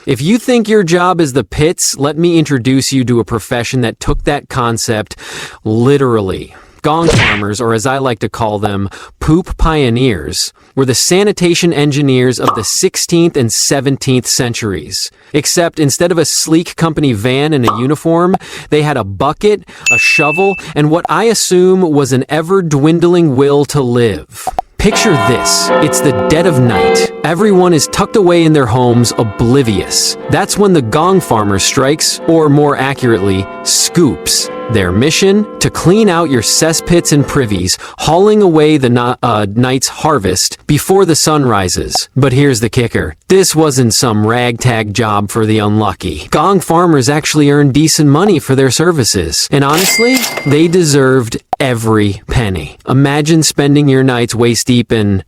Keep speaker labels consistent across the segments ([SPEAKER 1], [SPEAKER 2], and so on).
[SPEAKER 1] If you think your job is the pits, let me introduce you to a profession that took that concept literally. Gong Farmers, or as I like to call them, poop pioneers, were the sanitation engineers of the 16th and 17th centuries. Except instead of a sleek company van and a uniform, they had a bucket, a shovel, and what I assume was an ever-dwindling will to live. Picture this. It's the dead of night. Everyone is tucked away in their homes, oblivious. That's when the Gong Farmer strikes, or more accurately, scoops. Their mission? To clean out your cesspits and privies, hauling away the night's harvest before the sun rises. But here's the kicker. This wasn't some ragtag job for the unlucky. Gong Farmers actually earned decent money for their services. And honestly, they deserved every penny. Imagine spending your nights waist deep in,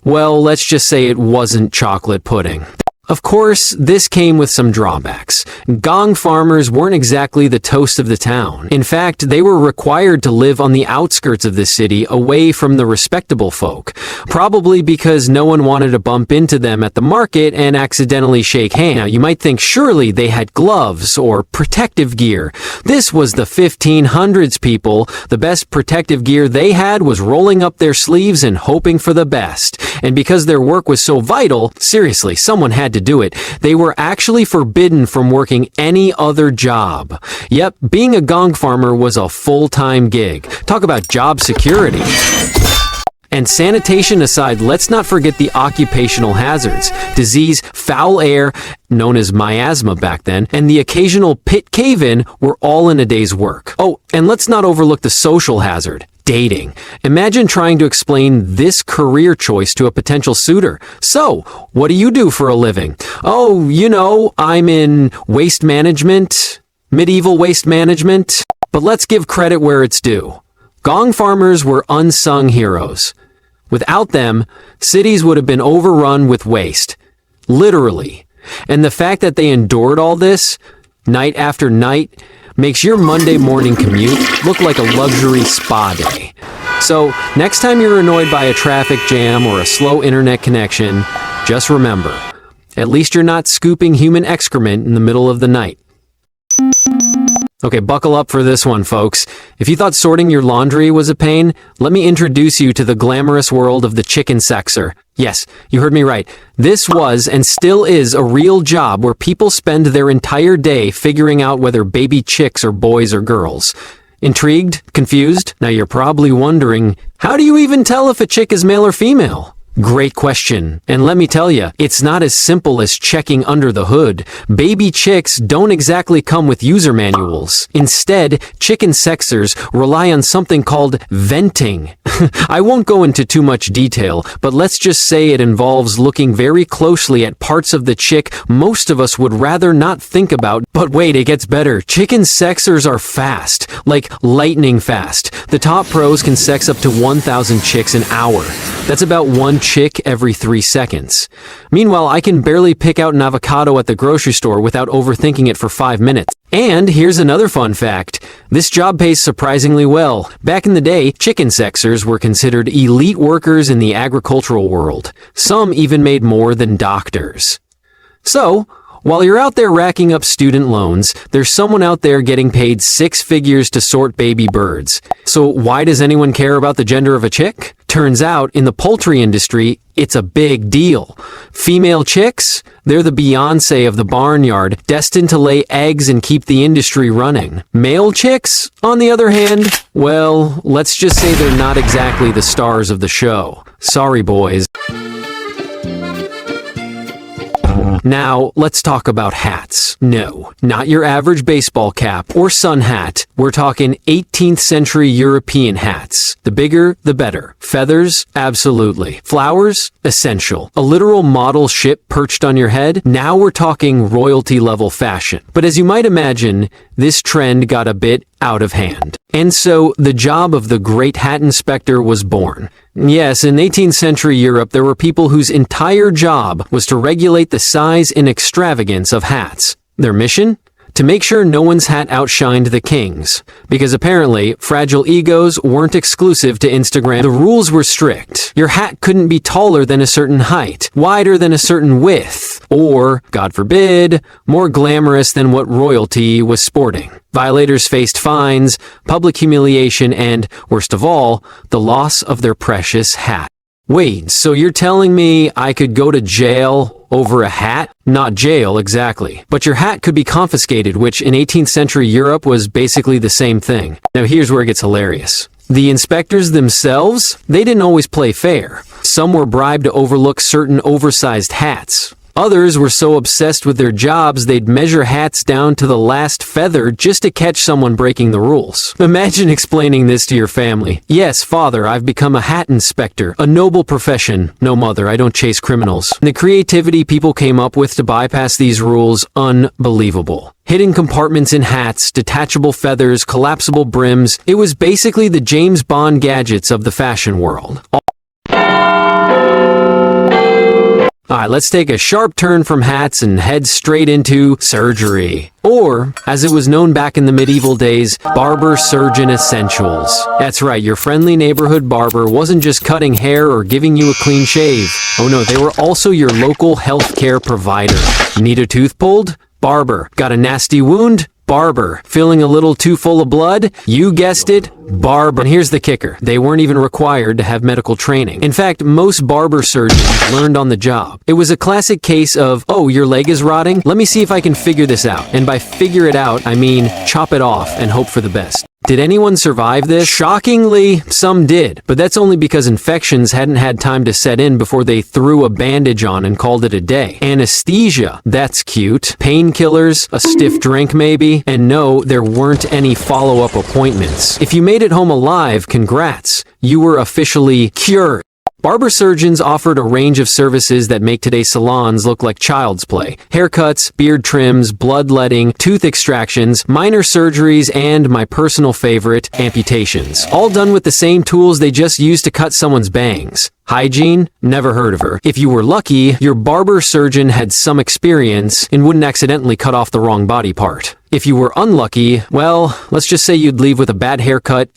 [SPEAKER 1] well, let's just say it wasn't chocolate pudding. Of course, this came with some drawbacks. Gong Farmers weren't exactly the toast of the town. In fact, they were required to live on the outskirts of the city, away from the respectable folk. Probably because no one wanted to bump into them at the market and accidentally shake hands. Now, you might think surely they had gloves or protective gear. This was the 1500s, people. The best protective gear they had was rolling up their sleeves and hoping for the best. And because their work was so vital, seriously, someone had to do it. They were actually forbidden from working any other job. Yep, being a Gong Farmer was a full-time gig. Talk about job security. And sanitation aside, let's not forget the occupational hazards. Disease, foul air, known as miasma back then, and the occasional pit cave-in were all in a day's work. Oh, and let's not overlook the social hazard. Dating. Imagine trying to explain this career choice to a potential suitor. So, what do you do for a living? Oh, you know, I'm in waste management, medieval waste management. But let's give credit where it's due. Gong Farmers were unsung heroes. Without them, cities would have been overrun with waste. Literally. And the fact that they endured all this, night after night, makes your Monday morning commute look like a luxury spa day. So, next time you're annoyed by a traffic jam or a slow internet connection, just remember, at least you're not scooping human excrement in the middle of the night. Okay, buckle up for this one, folks. If you thought sorting your laundry was a pain, let me introduce you to the glamorous world of the chicken sexer. Yes, you heard me right. This was and still is a real job where people spend their entire day figuring out whether baby chicks are boys or girls. Intrigued? Confused? Now you're probably wondering, how do you even tell if a chick is male or female? Great question. And let me tell you, it's not as simple as checking under the hood. Baby chicks don't exactly come with user manuals. Instead, chicken sexers rely on something called venting. I won't go into too much detail, but let's just say it involves looking very closely at parts of the chick most of us would rather not think about. But wait, it gets better. Chicken sexers are fast, like lightning fast. The top pros can sex up to 1,000 chicks an hour. That's about one chick every 3 seconds. Meanwhile, I can barely pick out an avocado at the grocery store without overthinking it for 5 minutes. And here's another fun fact. This job pays surprisingly well. Back in the day, chicken sexers were considered elite workers in the agricultural world. Some even made more than doctors. So, while you're out there racking up student loans, there's someone out there getting paid 6 figures to sort baby birds. So why does anyone care about the gender of a chick? Turns out, in the poultry industry, it's a big deal. Female chicks? They're the Beyoncé of the barnyard, destined to lay eggs and keep the industry running. Male chicks, on the other hand, well, let's just say they're not exactly the stars of the show. Sorry, boys. Now, let's talk about hats. No, not your average baseball cap or sun hat. We're talking 18th century European hats. The bigger, the better. Feathers? Absolutely. Flowers? Essential. A literal model ship perched on your head? Now we're talking royalty level fashion. But as you might imagine, this trend got a bit out of hand. And so the job of the great hat inspector was born. Yes, in 18th century Europe, there were people whose entire job was to regulate the size and extravagance of hats. Their mission? to make sure no one's hat outshined the king's. Because apparently, fragile egos weren't exclusive to Instagram. The rules were strict. Your hat couldn't be taller than a certain height, wider than a certain width, or, God forbid, more glamorous than what royalty was sporting. Violators faced fines, public humiliation, and, worst of all, the loss of their precious hat. Wait, so you're telling me I could go to jail over a hat? Not jail, exactly. But your hat could be confiscated, which in 18th century Europe was basically the same thing. Now here's where it gets hilarious. The inspectors themselves, they didn't always play fair. Some were bribed to overlook certain oversized hats. Others were so obsessed with their jobs they'd measure hats down to the last feather just to catch someone breaking the rules. Imagine explaining this to your family. Yes, father, I've become a hat inspector. A noble profession. No, mother, I don't chase criminals. The creativity people came up with to bypass these rules, unbelievable. Hidden compartments in hats, detachable feathers, collapsible brims. It was basically the James Bond gadgets of the fashion world. Alright, let's take a sharp turn from hats and head straight into surgery. Or, as it was known back in the medieval days, Barber Surgeon essentials. That's right, your friendly neighborhood barber wasn't just cutting hair or giving you a clean shave. Oh no, they were also your local healthcare provider. Need a tooth pulled? Barber. Got a nasty wound? Barber. Feeling a little too full of blood? You guessed it, barber. And here's the kicker. They weren't even required to have medical training. In fact, most barber surgeons learned on the job. It was a classic case of, oh, your leg is rotting? Let me see if I can figure this out. And by figure it out, I mean chop it off and hope for the best. Did anyone survive this? Shockingly, some did, but that's only because infections hadn't had time to set in before they threw a bandage on and called it a day. Anesthesia, that's cute. Painkillers, a stiff drink maybe, and no, there weren't any follow-up appointments. If you made it home alive, congrats. You were officially cured. Barber surgeons offered a range of services that make today's salons look like child's play. Haircuts, beard trims, bloodletting, tooth extractions, minor surgeries, and my personal favorite, amputations. All done with the same tools they just used to cut someone's bangs. Hygiene? Never heard of her. If you were lucky, your barber surgeon had some experience and wouldn't accidentally cut off the wrong body part. If you were unlucky, well, let's just say you'd leave with a bad haircut,